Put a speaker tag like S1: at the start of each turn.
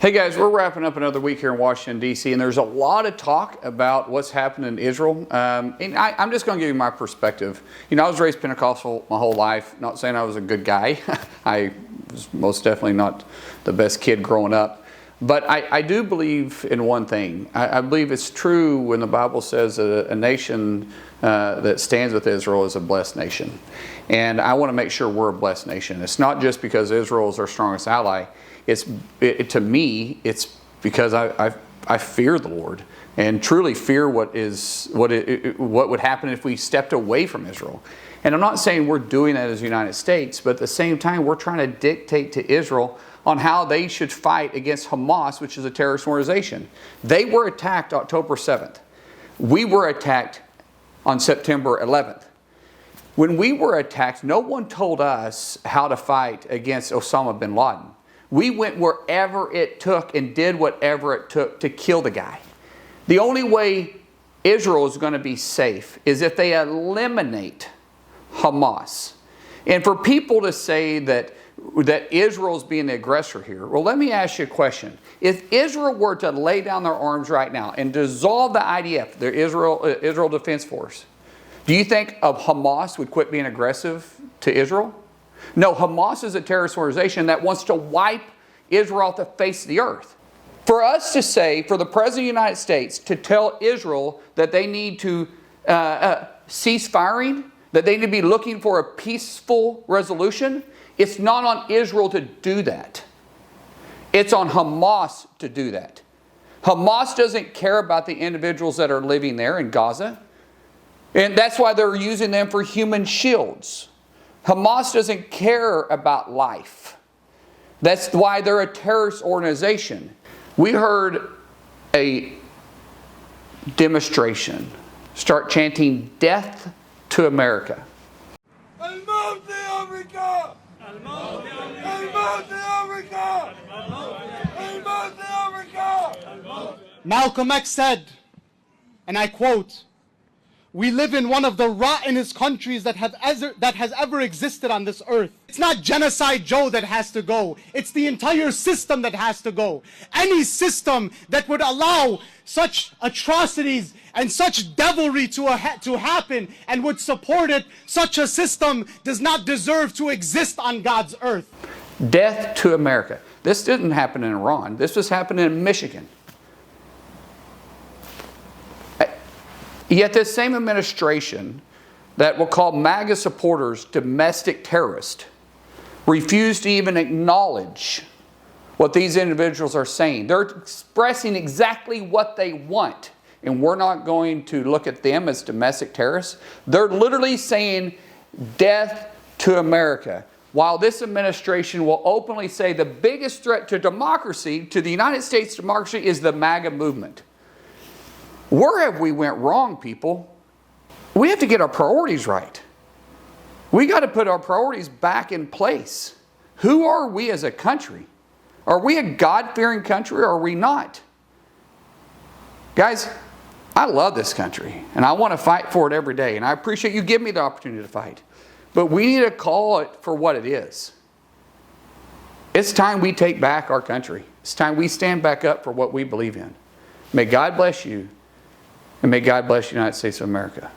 S1: Hey guys, we're wrapping up another week here in Washington, D.C., and there's a lot of talk about what's happening in Israel. And I'm just going to give you my perspective. You know, I was raised Pentecostal my whole life. Not saying I was a good guy. I was most definitely not the best kid growing up. But I do believe in one thing. I believe it's true when the Bible says that a nation that stands with Israel is a blessed nation. And I want to make sure we're a blessed nation. It's not just because Israel is our strongest ally. To me, it's because I fear the Lord and truly fear what would happen if we stepped away from Israel. And I'm not saying we're doing that as the United States, but at the same time, we're trying to dictate to Israel on how they should fight against Hamas, which is a terrorist organization. They were attacked October 7th. We were attacked on September 11th. When we were attacked, no one told us how to fight against Osama bin Laden. We went wherever it took and did whatever it took to kill the guy. The only way Israel is going to be safe is if they eliminate Hamas. And for people to say that Israel is being the aggressor here, well, let me ask you a question. If Israel were to lay down their arms right now and dissolve the IDF, the Israel Defense Force, do you think Hamas would quit being aggressive to Israel? No, Hamas is a terrorist organization that wants to wipe Israel off the face of the earth. For us to say, for the President of the United States to tell Israel that they need to cease firing, that they need to be looking for a peaceful resolution, it's not on Israel to do that. It's on Hamas to do that. Hamas doesn't care about the individuals that are living there in Gaza. And that's why they're using them for human shields. Hamas doesn't care about life. That's why they're a terrorist organization. We heard a demonstration start chanting "Death to America."
S2: Malcolm X said, and I quote, "We live in one of the rottenest countries that has ever existed on this earth. It's not Genocide Joe that has to go. It's the entire system that has to go. Any system that would allow such atrocities and such devilry to happen and would support it, such a system does not deserve to exist on God's earth."
S1: Death to America. This didn't happen in Iran. This was happening in Michigan. Yet this same administration that will call MAGA supporters domestic terrorists refuse to even acknowledge what these individuals are saying. They're expressing exactly what they want, and we're not going to look at them as domestic terrorists. They're literally saying death to America, while this administration will openly say the biggest threat to democracy, to the United States democracy, is the MAGA movement. Where have we went wrong, people? We have to get our priorities right. We got to put our priorities back in place. Who are we as a country? Are we a God-fearing country or are we not? Guys, I love this country and I want to fight for it every day, and I appreciate you giving me the opportunity to fight. But we need to call it for what it is. It's time we take back our country. It's time we stand back up for what we believe in. May God bless you. And may God bless the United States of America.